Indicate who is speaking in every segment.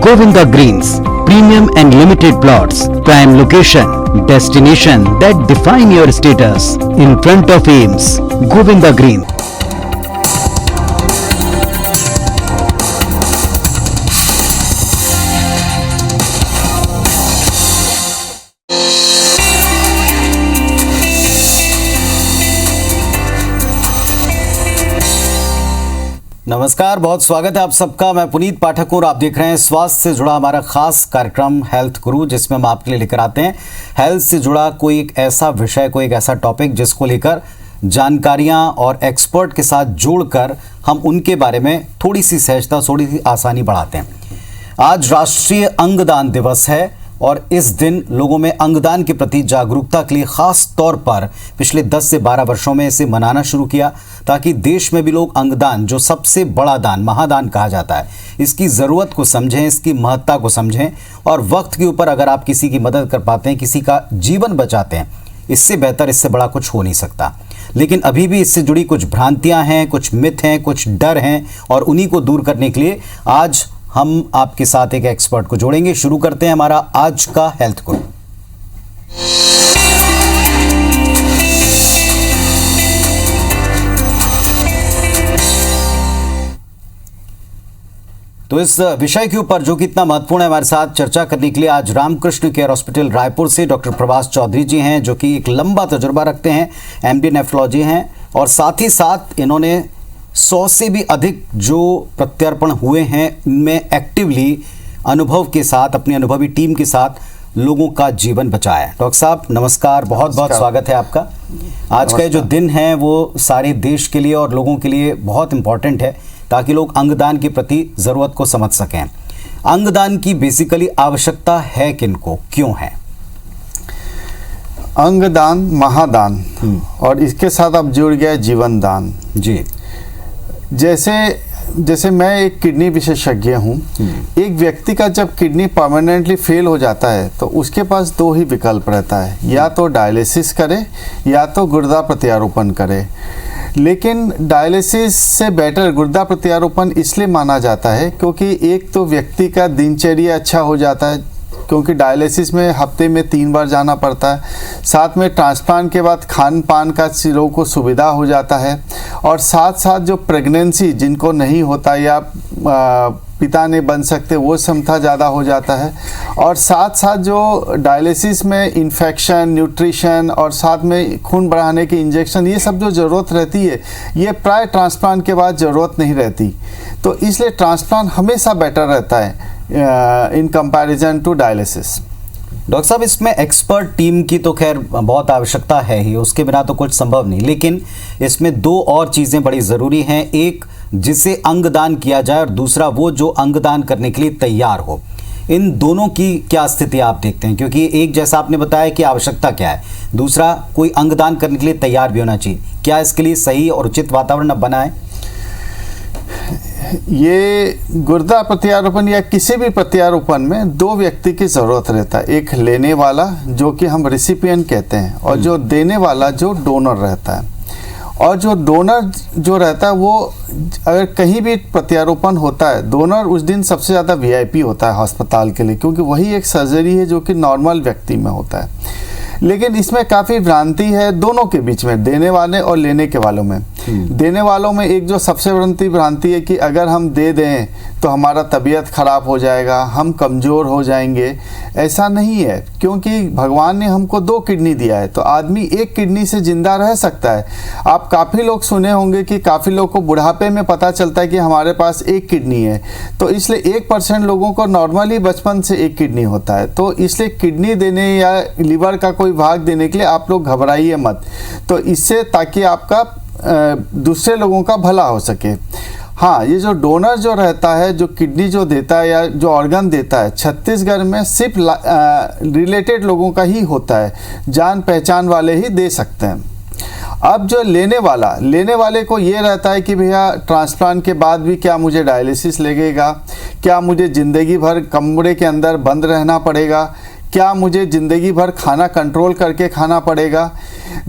Speaker 1: Govinda Greens, premium and limited plots, prime location, destination that define your status. In front of Ames, Govinda Greens.
Speaker 2: नमस्कार, बहुत स्वागत है आप सबका। मैं पुनीत पाठक और आप देख रहे हैं स्वास्थ्य से जुड़ा हमारा खास कार्यक्रम हेल्थ गुरु, जिसमें हम आपके लिए लेकर आते हैं हेल्थ से जुड़ा कोई एक ऐसा विषय, कोई एक ऐसा टॉपिक जिसको लेकर जानकारियां और एक्सपर्ट के साथ जोड़कर हम उनके बारे में थोड़ी सी सहजता, थोड़ी सी आसानी बढ़ाते हैं। आज राष्ट्रीय अंगदान दिवस है और इस दिन लोगों में अंगदान के प्रति जागरूकता के लिए खास तौर पर पिछले 10 से 12 वर्षों में इसे मनाना शुरू किया, ताकि देश में भी लोग अंगदान, जो सबसे बड़ा दान, महादान कहा जाता है, इसकी ज़रूरत को समझें, इसकी महत्ता को समझें। और वक्त के ऊपर अगर आप किसी की मदद कर पाते हैं, किसी का जीवन बचाते हैं, इससे बेहतर, इससे बड़ा कुछ हो नहीं सकता। लेकिन अभी भी इससे जुड़ी कुछ भ्रांतियां हैं, कुछ मिथ हैं, कुछ डर हैं, और उन्हीं को दूर करने के लिए आज हम आपके साथ एक एक्सपर्ट को जोड़ेंगे। शुरू करते हैं हमारा आज का हेल्थ गुरु। तो इस विषय के ऊपर, जो कि इतना महत्वपूर्ण है, हमारे साथ चर्चा करने के लिए आज रामकृष्ण केयर हॉस्पिटल रायपुर से डॉक्टर प्रभास चौधरी जी हैं, जो कि एक लंबा तजुर्बा रखते हैं, एमडी नेफ्रोलॉजी हैं, और साथ ही साथ इन्होंने 100 से भी अधिक जो प्रत्यार्पण हुए हैं, इनमें एक्टिवली अनुभव के साथ, अपनी अनुभवी टीम के साथ लोगों का जीवन बचाया है। डॉक्टर साहब नमस्कार, बहुत बहुत स्वागत है आपका। आज का जो दिन है वो सारे देश के लिए और लोगों के लिए बहुत इम्पॉर्टेंट है, ताकि लोग अंगदान के प्रति ज़रूरत को समझ सकें। अंगदान की बेसिकली आवश्यकता है किनको, क्यों है?
Speaker 3: अंगदान महादान, और इसके साथ अब जुड़ गया जीवन दान
Speaker 2: जी।
Speaker 3: जैसे मैं एक किडनी विशेषज्ञ हूँ। एक व्यक्ति का जब किडनी परमानेंटली फेल हो जाता है तो उसके पास दो ही विकल्प रहता है, या तो डायलिसिस करे या तो गुर्दा प्रत्यारोपण करे। लेकिन डायलिसिस से बेटर गुर्दा प्रत्यारोपण इसलिए माना जाता है क्योंकि एक तो व्यक्ति का दिनचर्या अच्छा हो जाता है, क्योंकि डायलिसिस में हफ्ते में 3 बार जाना पड़ता है। साथ में ट्रांसप्लांट के बाद खान पान का लोगों को सुविधा हो जाता है, और साथ साथ जो प्रेगनेंसी जिनको नहीं होता या पिता नहीं बन सकते, वो क्षमता ज़्यादा हो जाता है। और साथ साथ जो डायलिसिस में इन्फेक्शन, न्यूट्रिशन और साथ में खून बढ़ाने के इंजेक्शन, ये सब जो ज़रूरत रहती है, ये प्राय ट्रांसप्लांट के बाद ज़रूरत नहीं रहती। तो इसलिए ट्रांसप्लांट हमेशा बेटर रहता है in comparison to dialysis.
Speaker 2: Doctor साहब, इसमें एक्सपर्ट टीम की तो खैर बहुत आवश्यकता है ही, उसके बिना तो कुछ संभव नहीं। लेकिन इसमें 2 और चीज़ें बड़ी ज़रूरी हैं, एक जिसे अंगदान किया जाए और दूसरा वो जो अंगदान करने के लिए तैयार हो। इन दोनों की क्या स्थिति आप देखते हैं? क्योंकि एक, जैसा आपने बताया कि आवश्यकता क्या है, दूसरा कोई अंगदान करने के लिए तैयार भी होना चाहिए। क्या इसके लिए सही और उचित वातावरण अब बना है?
Speaker 3: ये गुर्दा प्रत्यारोपण या किसी भी प्रत्यारोपण में 2 व्यक्ति की ज़रूरत रहता है, एक लेने वाला जो कि हम रिसिपिएंट कहते हैं, और जो देने वाला जो डोनर रहता है। और जो डोनर जो रहता है वो अगर कहीं भी प्रत्यारोपण होता है, डोनर उस दिन सबसे ज़्यादा वीआईपी होता है अस्पताल के लिए, क्योंकि वही एक सर्जरी है जो कि नॉर्मल व्यक्ति में होता है। लेकिन इसमें काफ़ी भ्रांति है दोनों के बीच में, देने वाले और लेने के वालों में। देने वालों में एक जो सबसे बड़ी भ्रांति है कि अगर हम दे दें तो हमारा तबीयत खराब हो जाएगा, हम कमज़ोर हो जाएंगे। ऐसा नहीं है, क्योंकि भगवान ने हमको 2 किडनी दिया है, तो आदमी 1 किडनी से ज़िंदा रह सकता है। आप काफ़ी लोग सुने होंगे कि काफ़ी लोग को बुढ़ापे में पता चलता है कि हमारे पास 1 किडनी है। तो इसलिए 1% लोगों को नॉर्मली बचपन से 1 किडनी होता है। तो इसलिए किडनी देने या लीवर का कोई भाग देने के लिए आप लोग घबराइए मत। तो इससे ताकि आपका दूसरे लोगों का भला हो सके। हाँ, ये जो डोनर जो रहता है, जो किडनी जो देता है या जो ऑर्गन देता है, छत्तीसगढ़ में सिर्फ रिलेटेड लोगों का ही होता है, जान पहचान वाले ही दे सकते हैं। अब जो लेने वाले को ये रहता है कि भैया ट्रांसप्लांट के बाद भी क्या मुझे डायलिसिस लगेगा, क्या मुझे ज़िंदगी भर कमरे के अंदर बंद रहना पड़ेगा, क्या मुझे ज़िंदगी भर खाना कंट्रोल करके खाना पड़ेगा।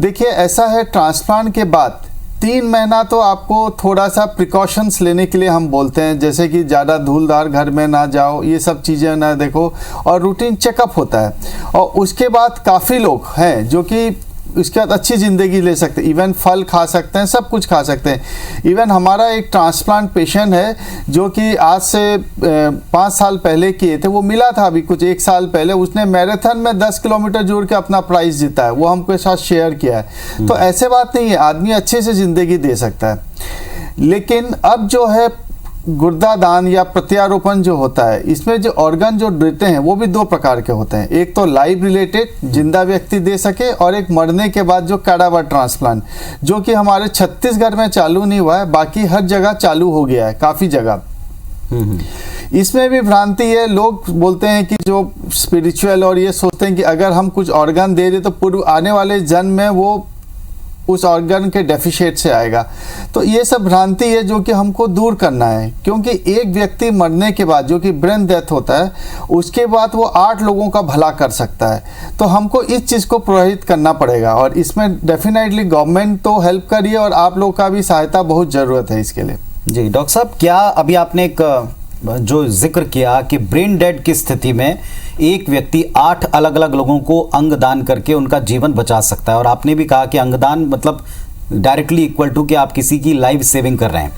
Speaker 3: देखिए ऐसा है, ट्रांसप्लांट के बाद 3 महीना तो आपको थोड़ा सा प्रिकॉशंस लेने के लिए हम बोलते हैं, जैसे कि ज़्यादा धूलदार घर में ना जाओ, ये सब चीज़ें ना देखो, और रूटीन चेकअप होता है। और उसके बाद काफ़ी लोग हैं जो कि इसके बाद अच्छी ज़िंदगी ले सकते हैं, इवन फल खा सकते हैं, सब कुछ खा सकते हैं। इवन हमारा एक ट्रांसप्लांट पेशेंट है जो कि आज से 5 साल पहले किए थे, वो मिला था अभी कुछ 1 साल पहले, उसने मैराथन में 10 किलोमीटर जोड़ के अपना प्राइज़ जीता है, वो हमके साथ शेयर किया है। तो ऐसे बात नहीं है, आदमी अच्छे से ज़िंदगी दे सकता है। लेकिन अब जो है गुर्दा दान या प्रत्यारोपण जो होता है, इसमें जो ऑर्गन जो देते हैं वो भी 2 प्रकार के होते हैं। एक तो लाइव रिलेटेड, जिंदा व्यक्ति दे सके, और एक मरने के बाद जो कैडावर ट्रांसप्लांट, जो कि हमारे छत्तीसगढ़ में चालू नहीं हुआ है, बाकी हर जगह चालू हो गया है, काफ़ी जगह। इसमें भी भ्रांति है, लोग बोलते हैं कि जो स्पिरिचुअल और ये सोचते हैं कि अगर हम कुछ ऑर्गन दे दें तो पूर्व आने वाले जन्म में वो उस ऑर्गन के डेफिशिएट से आएगा। तो ये सब भ्रांति है जो कि हमको दूर करना है, क्योंकि एक व्यक्ति मरने के बाद जो कि ब्रेन डेथ होता है, उसके बाद वो 8 लोगों का भला कर सकता है। तो हमको इस चीज़ को प्रोत्साहित करना पड़ेगा, और इसमें डेफिनेटली गवर्नमेंट तो हेल्प करिए और आप लोग का भी सहायता बहुत ज़रूरत है इसके लिए।
Speaker 2: जी डॉक्टर साहब, क्या अभी आपने एक जो जिक्र किया कि ब्रेन डेड की स्थिति में एक व्यक्ति 8 अलग अलग लोगों को अंग दान करके उनका जीवन बचा सकता है, और आपने भी कहा कि अंगदान मतलब डायरेक्टली इक्वल टू कि आप किसी की लाइफ सेविंग कर रहे हैं।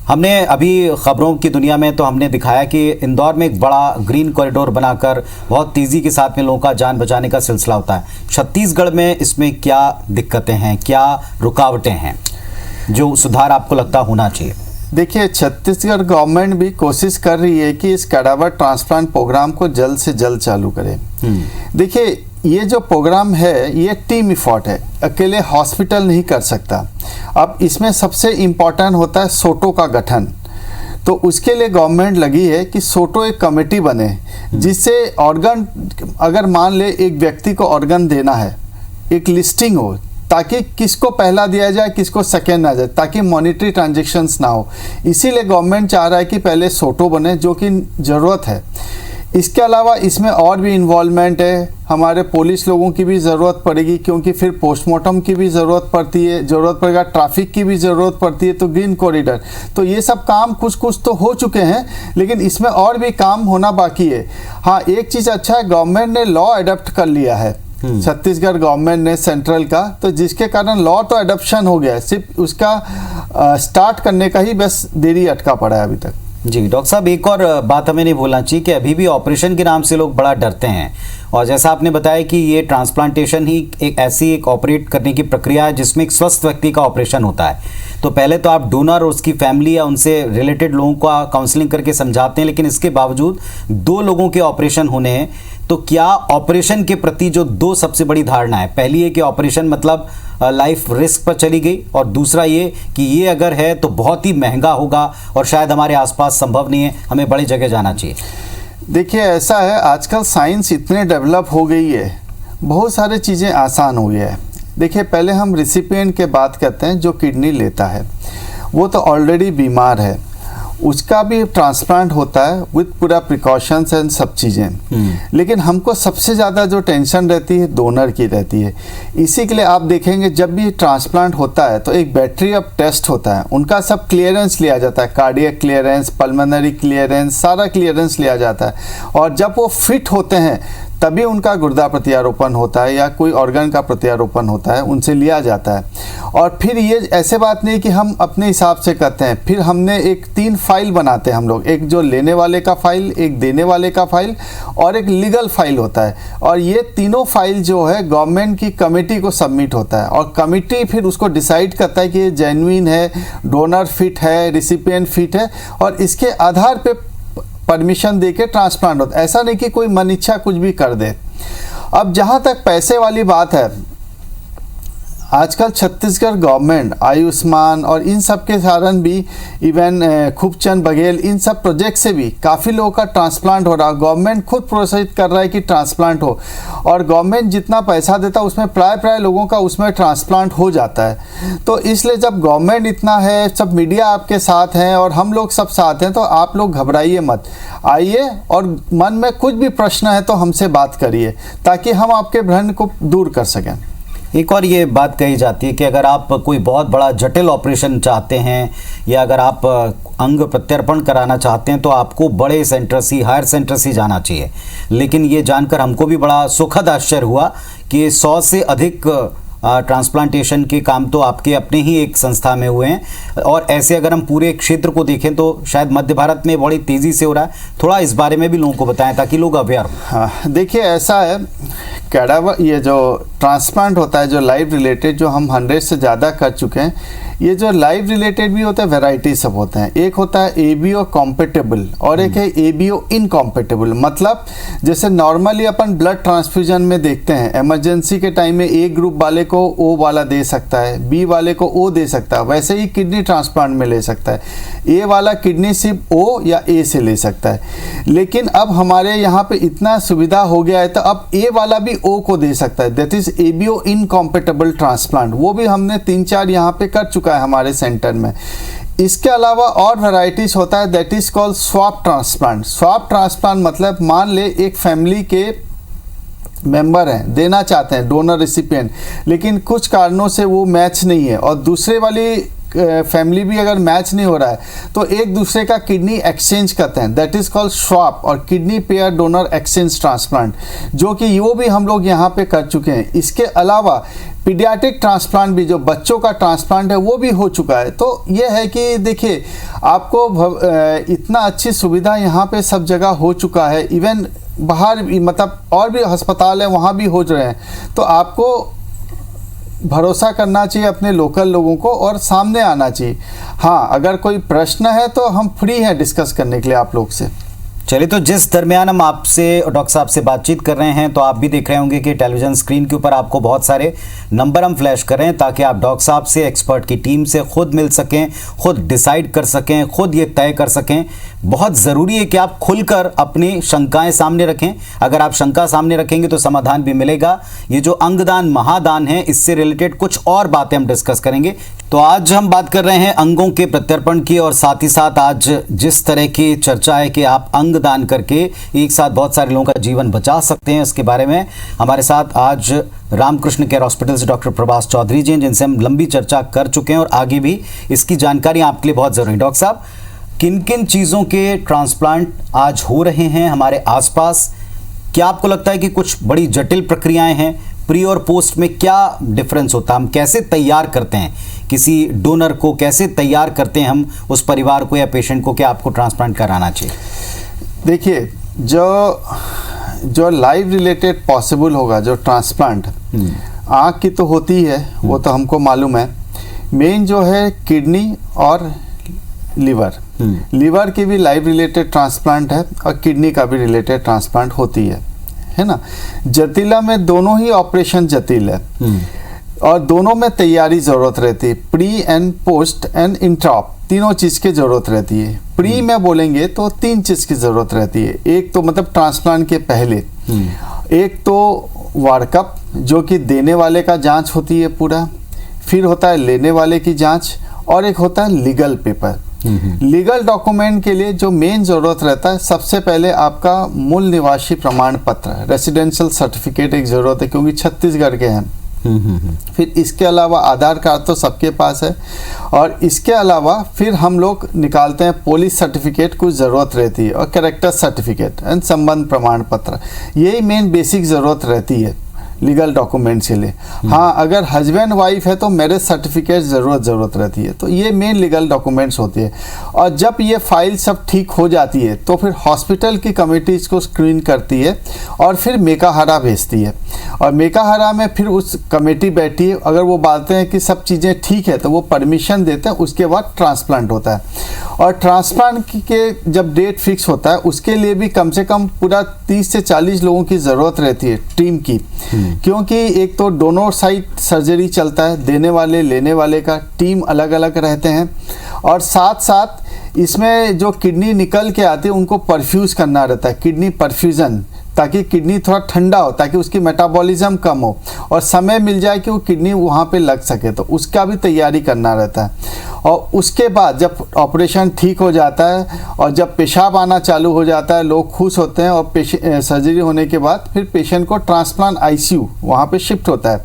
Speaker 2: हमने अभी खबरों की दुनिया में तो हमने दिखाया कि इंदौर में एक बड़ा ग्रीन कॉरिडोर बनाकर बहुत तेज़ी के साथ में लोगों का जान बचाने का सिलसिला होता है। छत्तीसगढ़ में इसमें क्या दिक्कतें हैं, क्या रुकावटें हैं जो सुधार आपको लगता होना चाहिए?
Speaker 3: देखिए, छत्तीसगढ़ गवर्नमेंट भी कोशिश कर रही है कि इस कैडावर ट्रांसप्लांट प्रोग्राम को जल्द से जल्द चालू करे। देखिए, ये जो प्रोग्राम है ये टीम इफर्ट है, अकेले हॉस्पिटल नहीं कर सकता। अब इसमें सबसे इम्पोर्टेंट होता है सोटो का गठन। तो उसके लिए गवर्नमेंट लगी है कि सोटो एक कमेटी बने, जिससे ऑर्गन, अगर मान ले एक व्यक्ति को ऑर्गन देना है, एक लिस्टिंग हो, ताकि किसको पहला दिया जाए, किसको सेकेंड ना जाए, ताकि मॉनिटरी ट्रांजैक्शंस ना हो। इसीलिए गवर्नमेंट चाह रहा है कि पहले सोटो बने, जो कि ज़रूरत है। इसके अलावा इसमें और भी इन्वॉल्वमेंट है, हमारे पुलिस लोगों की भी ज़रूरत पड़ेगी, क्योंकि फिर पोस्टमार्टम की भी ज़रूरत पड़ती है, ज़रूरत पड़ेगा, ट्रैफिक की भी ज़रूरत पड़ती है, तो ग्रीन कॉरिडोर, तो ये सब काम कुछ कुछ तो हो चुके हैं, लेकिन इसमें और भी काम होना बाकी है। हाँ, एक चीज़ अच्छा है, गवर्नमेंट ने लॉ अडॉप्ट कर लिया है, छत्तीसगढ़ गवर्नमेंट ने सेंट्रल का, तो जिसके कारण लॉ तो अडॉप्शन हो गया है, सिर्फ उसका स्टार्ट करने का ही बस देरी अटका पड़ा है अभी तक।
Speaker 2: जी डॉक्टर साहब, एक और बात हमें नहीं भूलना चाहिए कि अभी भी ऑपरेशन के नाम से लोग बड़ा डरते हैं, और जैसा आपने बताया कि ये ट्रांसप्लांटेशन ही एक ऐसी एक ऑपरेट करने की प्रक्रिया है जिसमें एक स्वस्थ व्यक्ति का ऑपरेशन होता है। तो पहले तो आप डोनर और उसकी फैमिली या उनसे रिलेटेड लोगों का काउंसलिंग करके समझाते हैं, लेकिन इसके बावजूद 2 लोगों के ऑपरेशन होने हैं। तो क्या ऑपरेशन के प्रति जो 2 सबसे बड़ी धारणा है, पहली है कि ऑपरेशन मतलब लाइफ रिस्क पर चली गई, और दूसरा ये कि ये अगर है तो बहुत ही महंगा होगा और शायद हमारे आसपास संभव नहीं है, हमें बड़ी जगह जाना चाहिए।
Speaker 3: देखिए, ऐसा है, आजकल साइंस इतने डेवलप हो गई है, बहुत सारी चीज़ें आसान हुई है। देखिए, पहले हम रिसिपिएंट के बात करते हैं, जो किडनी लेता है वो तो ऑलरेडी बीमार है, उसका भी ट्रांसप्लांट होता है विद पूरा प्रिकॉशंस एंड सब चीज़ें। लेकिन हमको सबसे ज़्यादा जो टेंशन रहती है डोनर की रहती है। इसी के लिए आप देखेंगे जब भी ट्रांसप्लांट होता है तो एक बैटरी ऑफ टेस्ट होता है, उनका सब क्लियरेंस लिया जाता है, कार्डियक क्लियरेंस, पल्मोनरी क्लियरेंस, सारा क्लियरेंस लिया जाता है, और जब वो फिट होते हैं तभी उनका गुर्दा प्रत्यारोपण होता है या कोई ऑर्गन का प्रत्यारोपण होता है, उनसे लिया जाता है। और फिर ये ऐसे बात नहीं कि हम अपने हिसाब से करते हैं, फिर हमने एक 3 फाइल बनाते हैं हम लोग, एक जो लेने वाले का फाइल, एक देने वाले का फाइल और एक लीगल फाइल होता है, और ये तीनों फाइल जो है गवर्नमेंट की कमेटी को सबमिट होता है, और कमेटी फिर उसको डिसाइड करता है कि ये जेन्युइन है, डोनर फिट है, रिसिपिएंट फिट है, और इसके आधार पे परमिशन देके ट्रांसप्लांट होता है। ऐसा नहीं कि कोई मन इच्छा कुछ भी कर दे। अब जहाँ तक पैसे वाली बात है, आजकल छत्तीसगढ़ गवर्नमेंट आयुष्मान और इन सब के कारण भी, इवन खूबचंद बघेल, इन सब प्रोजेक्ट से भी काफ़ी लोगों का ट्रांसप्लांट हो रहा है। गवर्नमेंट खुद प्रोत्साहित कर रहा है कि ट्रांसप्लांट हो, और गवर्नमेंट जितना पैसा देता है उसमें प्राय लोगों का उसमें ट्रांसप्लांट हो जाता है। तो इसलिए जब गवर्नमेंट इतना है, सब मीडिया आपके साथ हैं और हम लोग सब साथ हैं, तो आप लोग घबराइए मत, आइए और मन में कुछ भी प्रश्न है तो हमसे बात करिए, ताकि हम आपके भ्रम को दूर कर सकें।
Speaker 2: एक और ये बात कही जाती है कि अगर आप कोई बहुत बड़ा जटिल ऑपरेशन चाहते हैं या अगर आप अंग प्रत्यारोपण कराना चाहते हैं तो आपको बड़े सेंटर से, हायर सेंटर से जाना चाहिए। लेकिन ये जानकर हमको भी बड़ा सुखद आश्चर्य हुआ कि 100 से अधिक ट्रांसप्लांटेशन के काम तो आपके अपने ही एक संस्था में हुए हैं। और ऐसे अगर हम पूरे क्षेत्र को देखें तो शायद मध्य भारत में बड़ी तेज़ी से हो रहा है। थोड़ा इस बारे में भी लोगों को बताएं ताकि लोग अवेयर हों।
Speaker 3: हाँ, देखिए ऐसा है, कैडावर ये जो ट्रांसप्लांट होता है, जो लाइव रिलेटेड, जो हम 100 से ज़्यादा कर चुके हैं, ये जो लाइव रिलेटेड भी होता है, वैरायटी सब होते हैं। एक होता है एबीओ कॉम्पेटेबल और एक है एबीओ इनकॉम्पेटेबल। मतलब जैसे नॉर्मली अपन ब्लड ट्रांसफ्यूजन में देखते हैं, इमरजेंसी के टाइम में ए ग्रुप वाले को ओ वाला दे सकता है, बी वाले को ओ दे सकता है, वैसे ही किडनी ट्रांसप्लांट में ले सकता है। ए वाला किडनी सिर्फ ओ या ए से ले सकता है। लेकिन अब हमारे यहाँ पे इतना सुविधा हो गया है तो अब ए वाला भी ओ को दे सकता है, दैट इज एबीओ इनकॉम्पेटेबल ट्रांसप्लांट। वो भी हमने 3-4 यहाँ पे कर चुका है हमारे सेंटर में। इसके अलावा और वैरायटीज होता है, that is called swap transplant. Swap transplant मतलब मान ले एक फैमिली के मेंबर हैं, देना चाहते हैं डोनर रिसिपिएंट, लेकिन कुछ कारणों से वो मैच नहीं है और दूसरे वाली फैमिली भी अगर मैच नहीं हो रहा है तो एक दूसरे का किडनी एक्सचेंज करते हैं, दैट इज कॉल्ड स्वैप और kidney pair donor exchange transplant, जो कि वो भी हम लोग यहाँ पे कर चुके हैं। इसके अलावा पीडियाट्रिक ट्रांसप्लांट भी, जो बच्चों का ट्रांसप्लांट है, वो भी हो चुका है। तो ये है कि देखिए आपको इतना अच्छी सुविधा यहाँ पे सब जगह हो चुका है, इवन बाहर भी, मतलब और भी अस्पताल है वहाँ भी हो रहे हैं। तो आपको भरोसा करना चाहिए अपने लोकल लोगों को और सामने आना चाहिए। हाँ, अगर कोई प्रश्न है तो हम फ्री हैं डिस्कस करने के लिए आप लोग से।
Speaker 2: चलिए, तो जिस दरमियान हम आपसे डॉक्टर साहब से बातचीत कर रहे हैं तो आप भी देख रहे होंगे कि टेलीविजन स्क्रीन के ऊपर आपको बहुत सारे नंबर हम फ्लैश कर रहे हैं ताकि आप डॉक्टर साहब से, एक्सपर्ट की टीम से खुद मिल सकें, खुद डिसाइड कर सकें, खुद ये तय कर सकें। बहुत ज़रूरी है कि आप खुलकर अपनी शंकाएं सामने रखें। अगर आप शंका सामने रखेंगे तो समाधान भी मिलेगा। ये जो अंगदान महादान है, इससे रिलेटेड कुछ और बातें हम डिस्कस करेंगे। तो आज हम बात कर रहे हैं अंगों के प्रत्यारोपण की और साथ ही साथ आज जिस तरह की चर्चा है कि आप अंग दान करके एक साथ बहुत सारे लोगों का जीवन बचा सकते हैं, इसके बारे में हमारे साथ आज रामकृष्ण केयर हॉस्पिटल से डॉक्टर प्रभास चौधरी जी, जिनसे हम लंबी चर्चा कर चुके हैं और आगे भी इसकी जानकारी आपके लिए बहुत ज़रूरी है। डॉक्टर साहब, किन किन चीज़ों के ट्रांसप्लांट आज हो रहे हैं हमारे आसपास? क्या आपको लगता है कि कुछ बड़ी जटिल प्रक्रियाएं हैं? प्री और पोस्ट में क्या डिफरेंस होता है? हम कैसे तैयार करते हैं किसी डोनर को, कैसे तैयार करते हैं हम उस परिवार को या पेशेंट को कि आपको ट्रांसप्लांट कराना चाहिए?
Speaker 3: देखिए, जो लाइव रिलेटेड पॉसिबल होगा, जो ट्रांसप्लांट आँख की तो होती है, वो तो हमको मालूम है। मेन जो है किडनी और लीवर की भी लाइव रिलेटेड ट्रांसप्लांट है और किडनी का भी रिलेटेड ट्रांसप्लांट होती है ना। जटिला में दोनों ही ऑपरेशन जटिल है और दोनों में तैयारी ज़रूरत रहती है। प्री एंड पोस्ट एंड इंट्राप तीनों चीज़ की ज़रूरत रहती है। प्री में बोलेंगे तो 3 चीज़ की ज़रूरत रहती है। एक तो मतलब ट्रांसप्लांट के पहले, एक तो वर्कअप जो कि देने वाले का जांच होती है पूरा, फिर होता है लेने वाले की जांच, और एक होता है लीगल पेपर। लीगल डॉक्यूमेंट के लिए जो मेन ज़रूरत रहता है, सबसे पहले आपका मूल निवासी प्रमाण पत्र, रेसिडेंशियल सर्टिफिकेट एक ज़रूरत है क्योंकि छत्तीसगढ़ के हैं। फिर इसके अलावा आधार कार्ड तो सबके पास है और इसके अलावा फिर हम लोग निकालते हैं पुलिस सर्टिफिकेट, कुछ ज़रूरत रहती है, और कैरेक्टर सर्टिफिकेट एंड संबंध प्रमाण पत्र। यही मेन बेसिक ज़रूरत रहती है लीगल डॉक्यूमेंट्स के लिए। हाँ, अगर हस्बैंड वाइफ है तो मैरिज सर्टिफिकेट ज़रूरत रहती है। तो ये मेन लीगल डॉक्यूमेंट्स होती है। और जब ये फाइल सब ठीक हो जाती है तो फिर हॉस्पिटल की कमेटी इसको स्क्रीन करती है और फिर मेकाहारा भेजती है, और मेकाहारा में फिर उस कमेटी बैठी है। अगर वो बोलते हैं कि सब चीज़ें ठीक है तो वो परमिशन देते हैं, उसके बाद ट्रांसप्लांट होता है। और ट्रांसप्लांट के जब डेट फिक्स होता है उसके लिए भी कम से कम पूरा 30 से 40 लोगों की ज़रूरत रहती है, टीम की। क्योंकि एक तो दोनों साइड सर्जरी चलता है, देने वाले लेने वाले का टीम अलग अलग रहते हैं, और साथ साथ इसमें जो किडनी निकल के आती है उनको परफ्यूज़ करना रहता है, किडनी परफ्यूज़न, ताकि किडनी थोड़ा ठंडा हो, ताकि उसकी मेटाबॉलिज्म कम हो और समय मिल जाए कि वो किडनी वहाँ पे लग सके, तो उसका भी तैयारी करना रहता है। और उसके बाद जब ऑपरेशन ठीक हो जाता है और जब पेशाब आना चालू हो जाता है, लोग खुश होते हैं, और सर्जरी होने के बाद फिर पेशेंट को ट्रांसप्लांट आईसीयू वहाँ पे शिफ्ट होता है,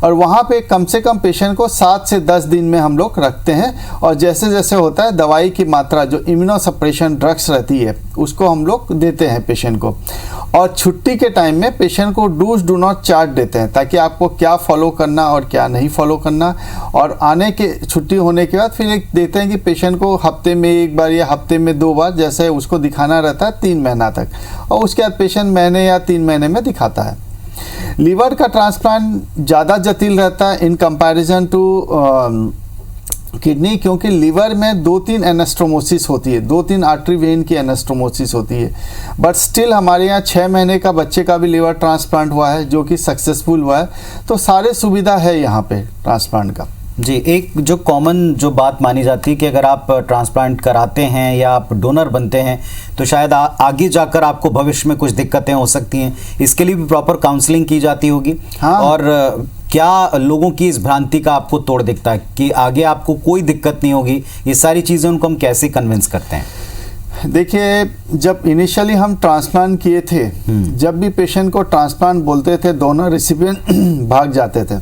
Speaker 3: और वहाँ पे कम से कम पेशेंट को 7 से 10 दिन में हम लोग रखते हैं। और जैसे जैसे होता है दवाई की मात्रा, जो इम्यूनोसप्रेशन ड्रग्स रहती है, उसको हम लोग देते हैं पेशेंट को। और छुट्टी के टाइम में पेशेंट को डू नॉट चार्ट देते हैं, ताकि आपको क्या फॉलो करना और क्या नहीं फॉलो करना। और आने के छुट्टी होने के बाद फिर एक देते हैं कि पेशेंट को हफ्ते में 1 बार या हफ्ते में 2 बार, जैसे उसको दिखाना रहता है 3 महीना तक, और उसके बाद पेशेंट महीने या 3 महीने में दिखाता है। लीवर का ट्रांसप्लांट ज़्यादा जटिल रहता है इन कंपैरिजन टू किडनी, क्योंकि लीवर में 2-3 एनास्टोमोसिस होती है, 2-3 आर्टरी वेन की एनास्टोमोसिस होती है। बट स्टिल हमारे यहाँ 6 महीने का बच्चे का भी लीवर ट्रांसप्लांट हुआ है, जो कि सक्सेसफुल हुआ है। तो सारे सुविधा है यहाँ पे ट्रांसप्लांट का।
Speaker 2: जी, एक जो कॉमन जो बात मानी जाती है कि अगर आप ट्रांसप्लांट कराते हैं या आप डोनर बनते हैं तो शायद आगे जाकर आपको भविष्य में कुछ दिक्कतें हो सकती हैं, इसके लिए भी प्रॉपर काउंसलिंग की जाती होगी।
Speaker 3: हाँ।
Speaker 2: और क्या लोगों की इस भ्रांति का आपको तोड़ दिखता है कि आगे आपको कोई दिक्कत नहीं होगी? ये सारी चीज़ें उनको हम कैसे कन्विंस करते हैं?
Speaker 3: देखिए, जब इनिशियली हम ट्रांसप्लांट किए थे, जब भी पेशेंट को ट्रांसप्लांट बोलते थे, डोनर रिसिपिएंट भाग जाते थे।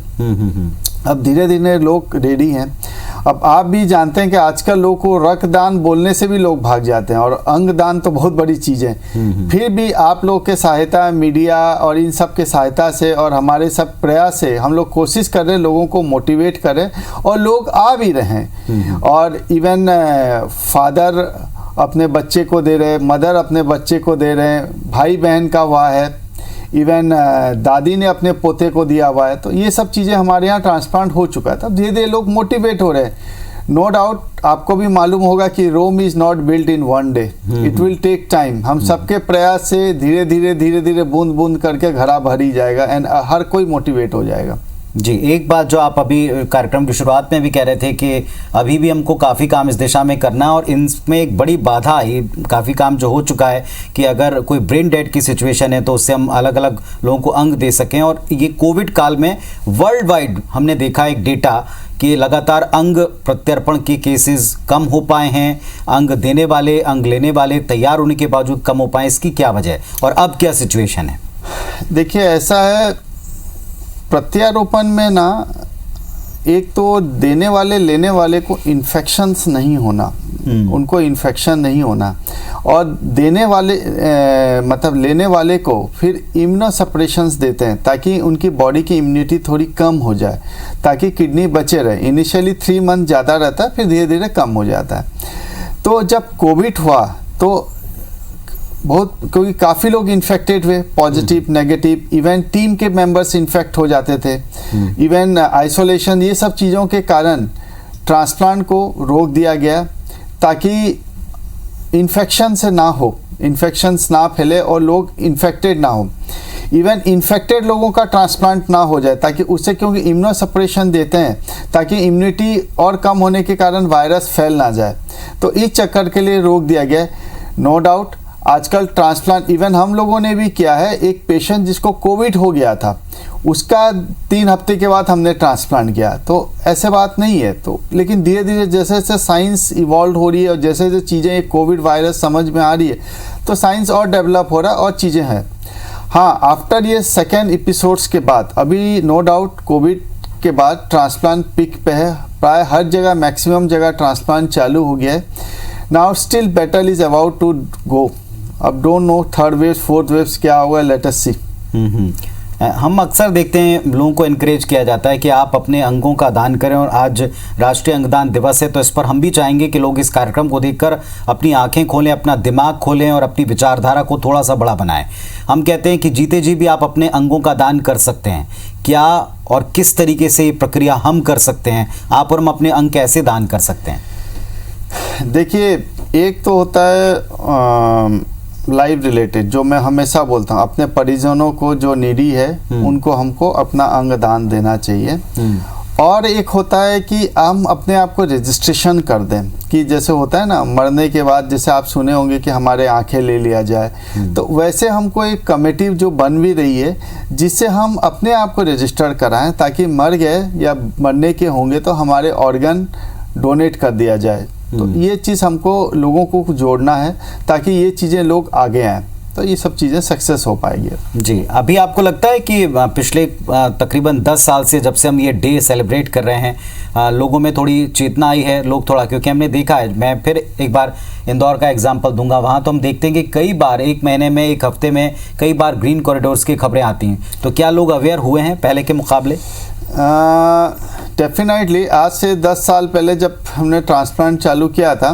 Speaker 3: अब धीरे धीरे लोग रेडी हैं। अब आप भी जानते हैं कि आजकल लोग को रक्तदान बोलने से भी लोग भाग जाते हैं, और अंगदान तो बहुत बड़ी चीज़ है। फिर भी आप लोग के सहायता, मीडिया और इन सब के सहायता से और हमारे सब प्रयास से हम लोग कोशिश कर रहे हैं लोगों को मोटिवेट करें, और लोग आ भी रहे हैं। और इवन फादर अपने बच्चे को दे रहे, मदर अपने बच्चे को दे रहे हैं, भाई बहन का हुआ है, इवन दादी ने अपने पोते को दिया हुआ है। तो ये सब चीज़ें हमारे यहाँ ट्रांसप्लांट हो चुका है। तब धीरे धीरे लोग मोटिवेट हो रहे हैं। नो डाउट आपको भी मालूम होगा कि Rome is not built in one day, it will take time. हम सबके प्रयास से धीरे धीरे बूंद बूंद करके घड़ा भरी जाएगा, एंड हर कोई मोटिवेट हो जाएगा।
Speaker 2: जी, एक बात जो आप अभी कार्यक्रम की शुरुआत में भी कह रहे थे कि अभी भी हमको काफ़ी काम इस दिशा में करना है, और इनमें एक बड़ी बाधा, ये काफ़ी काम जो हो चुका है कि अगर कोई ब्रेन डेड की सिचुएशन है तो उससे हम अलग अलग लोगों को अंग दे सकें। और ये कोविड काल में वर्ल्ड वाइड हमने देखा एक डेटा कि लगातार अंग प्रत्यर्पण के केसेस कम हो पाए हैं, अंग देने वाले, अंग लेने वाले तैयार होने के बावजूद कम हो पाए। इसकी क्या वजह है और अब क्या सिचुएशन है?
Speaker 3: देखिए, ऐसा है, प्रत्यारोपण में ना, एक तो देने वाले लेने वाले को इन्फेक्शंस नहीं होना, उनको इन्फेक्शन नहीं होना, और देने वाले मतलब लेने वाले को फिर इम्यूनोसप्रेशंस देते हैं ताकि उनकी बॉडी की इम्यूनिटी थोड़ी कम हो जाए, ताकि किडनी बचे रहे। इनिशियली 3 मंथ ज़्यादा रहता है, फिर धीरे धीरे कम हो जाता है। तो जब कोविड हुआ तो बहुत, क्योंकि काफ़ी लोग इन्फेक्टेड हुए, पॉजिटिव नेगेटिव, इवन टीम के मेंबर्स इन्फेक्ट हो जाते थे, इवन आइसोलेशन, ये सब चीज़ों के कारण ट्रांसप्लांट को रोक दिया गया ताकि इन्फेक्शन से ना हो, इन्फेक्शंस ना फैले और लोग इन्फेक्टेड ना हो। इवन इन्फेक्टेड लोगों का ट्रांसप्लांट ना हो जाए, ताकि उससे, क्योंकि इम्यूनोसप्रेशन देते हैं ताकि इम्यूनिटी और कम होने के कारण वायरस फैल ना जाए, तो इस चक्कर के लिए रोक दिया गया। नो डाउट आजकल ट्रांसप्लांट इवन हम लोगों ने भी किया है। एक पेशेंट जिसको कोविड हो गया था, उसका 3 हफ्ते के बाद हमने ट्रांसप्लांट किया। तो ऐसे बात नहीं है। तो लेकिन धीरे धीरे जैसे जैसे साइंस इवॉल्व हो रही है और जैसे जैसे चीज़ें कोविड वायरस समझ में आ रही है, तो साइंस और डेवलप हो रहा है और चीज़ें हैं। हाँ, आफ्टर ये सेकेंड एपिसोड्स के बाद, अभी नो डाउट कोविड के बाद ट्रांसप्लांट पिक पे है, प्राय हर जगह, मैक्सिमम जगह ट्रांसप्लांट चालू हो गया है। Now still battle is about to go. अब don't know third wave, fourth waves क्या होगा, लेट अस सी।
Speaker 2: हम अक्सर देखते हैं, लोगों को इनकरेज किया जाता है कि आप अपने अंगों का दान करें, और आज राष्ट्रीय अंगदान दिवस है, तो इस पर हम भी चाहेंगे कि लोग इस कार्यक्रम को देखकर अपनी आंखें खोलें, अपना दिमाग खोलें और अपनी विचारधारा को थोड़ा सा बड़ा बनाएं। हम कहते हैं कि जीते जी भी आप अपने अंगों का दान कर सकते हैं। क्या और किस तरीके से ये प्रक्रिया हम कर सकते हैं? आप और हम अपने अंग कैसे दान कर सकते हैं?
Speaker 3: देखिए, एक तो होता है लाइव रिलेटेड, जो मैं हमेशा बोलता हूँ, अपने परिजनों को जो नीडी है उनको हमको अपना अंग दान देना चाहिए। और एक होता है कि हम अपने आप को रजिस्ट्रेशन कर दें, कि जैसे होता है ना मरने के बाद, जैसे आप सुने होंगे कि हमारे आंखें ले लिया जाए, तो वैसे हमको एक कमेटी जो बन भी रही है जिससे हम अपने आप को रजिस्टर कराएं, ताकि मर गए या मरने के होंगे तो हमारे ऑर्गन डोनेट कर दिया जाए। तो ये चीज़ हमको लोगों को जोड़ना है ताकि ये चीज़ें लोग आगे आएँ, तो ये सब चीज़ें सक्सेस हो पाएगी।
Speaker 2: जी, अभी आपको लगता है कि पिछले तकरीबन 10 साल से जब से हम ये डे सेलिब्रेट कर रहे हैं, लोगों में थोड़ी चेतना आई है, लोग थोड़ा, क्योंकि हमने देखा है, मैं फिर एक बार इंदौर का एग्जांपल दूंगा, वहाँ तो हम देखते हैं कि कई बार एक महीने में, एक हफ्ते में कई बार ग्रीन कॉरिडोर्स की खबरें आती हैं। तो क्या लोग अवेयर हुए हैं पहले के मुकाबले?
Speaker 3: डेफिनेटली आज से 10 साल पहले जब हमने ट्रांसप्लांट चालू किया था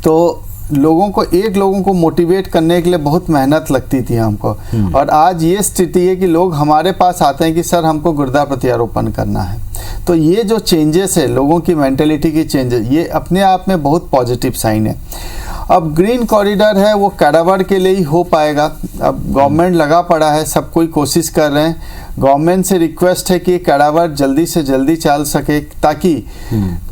Speaker 3: तो लोगों को मोटिवेट करने के लिए बहुत मेहनत लगती थी हमको, और आज ये स्थिति है कि लोग हमारे पास आते हैं कि सर हमको गुर्दा प्रत्यारोपण करना है। तो ये जो चेंजेस है, लोगों की मेंटेलिटी की चेंजेस, ये अपने आप में बहुत पॉजिटिव साइन है। अब ग्रीन कॉरिडोर है वो कैडावर के लिए ही हो पाएगा। अब गवर्नमेंट लगा पड़ा है, सब कोई कोशिश कर रहे हैं। गवर्नमेंट से रिक्वेस्ट है कि कैडावर जल्दी से जल्दी चल सके ताकि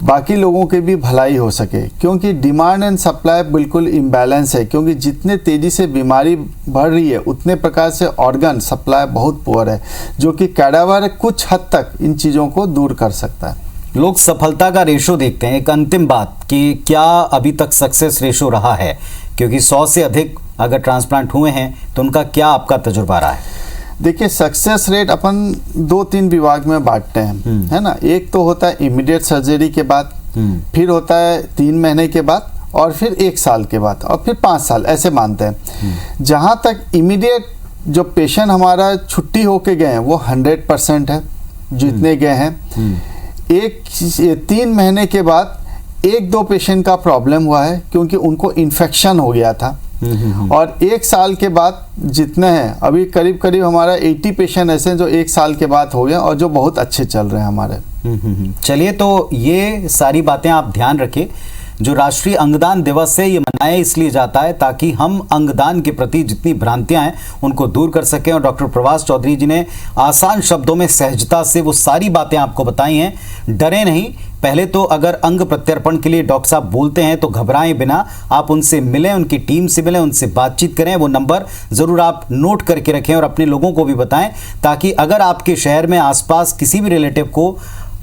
Speaker 3: बाकी लोगों की भी भलाई हो सके, क्योंकि डिमांड एंड सप्लाई बिल्कुल इम्बैलेंस है। क्योंकि जितने तेज़ी से बीमारी बढ़ रही है उतने प्रकार से ऑर्गन सप्लाई बहुत पुअर है, जो कि कैडावर कुछ हद तक इन चीज़ों को दूर कर सकता है।
Speaker 2: लोग सफलता का रेशो देखते हैं। एक अंतिम बात कि क्या अभी तक सक्सेस रेशो रहा है, क्योंकि 100 से अधिक अगर ट्रांसप्लांट हुए हैं तो उनका क्या आपका तजुर्बा रहा है?
Speaker 3: देखिए, सक्सेस रेट अपन 2-3 विभाग में बांटते हैं, है ना। एक तो होता है इमीडिएट सर्जरी के बाद, फिर होता है 3 महीने के बाद, और फिर 1 साल के बाद, और फिर 5 साल, ऐसे मानते हैं। जहाँ तक इमीडिएट जो पेशेंट हमारा छुट्टी होके गए हैं वो 100% है, जितने गए हैं। 3 महीने के बाद 1-2 पेशेंट का प्रॉब्लम हुआ है क्योंकि उनको इन्फेक्शन हो गया था, और 1 साल के बाद जितने हैं, अभी करीब करीब हमारा 80 पेशेंट ऐसे हैं जो 1 साल के बाद हो गए और जो बहुत अच्छे चल रहे हैं हमारे।
Speaker 2: चलिए, तो ये सारी बातें आप ध्यान रखें। जो राष्ट्रीय अंगदान दिवस है ये मनाया इसलिए जाता है ताकि हम अंगदान के प्रति जितनी भ्रांतियां हैं उनको दूर कर सकें, और डॉक्टर प्रभास चौधरी जी ने आसान शब्दों में सहजता से वो सारी बातें आपको बताई हैं। डरे नहीं। पहले तो अगर अंग प्रत्यारोपण के लिए डॉक्टर साहब बोलते हैं तो घबराएं बिना, आप उनसे मिलें, उनकी टीम से मिलें, उनसे बातचीत करें। वो नंबर ज़रूर आप नोट करके रखें और अपने लोगों को भी बताएं, ताकि अगर आपके शहर में आसपास किसी भी रिलेटिव को,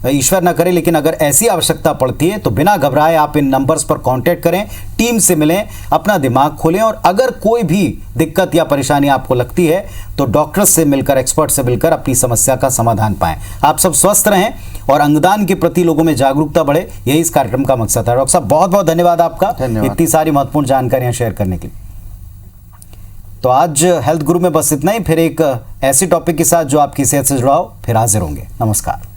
Speaker 2: ईश्वर ना करे लेकिन अगर ऐसी आवश्यकता पड़ती है तो बिना घबराए आप इन नंबर्स पर कांटेक्ट करें, टीम से मिलें, अपना दिमाग खोलें, और अगर कोई भी दिक्कत या परेशानी आपको लगती है तो डॉक्टर से मिलकर, एक्सपर्ट से मिलकर अपनी समस्या का समाधान पाएं। आप सब स्वस्थ रहें और अंगदान के प्रति लोगों में जागरूकता बढ़े, यही इस कार्यक्रम का मकसद है। डॉक्टर साहब, बहुत बहुत धन्यवाद आपका इतनी सारी महत्वपूर्ण जानकारियां शेयर करने के लिए। तो आज हेल्थ गुरु में बस इतना ही। फिर एक ऐसे टॉपिक के साथ जो आपकी सेहत से जुड़ा हो, फिर हाजिर होंगे। नमस्कार।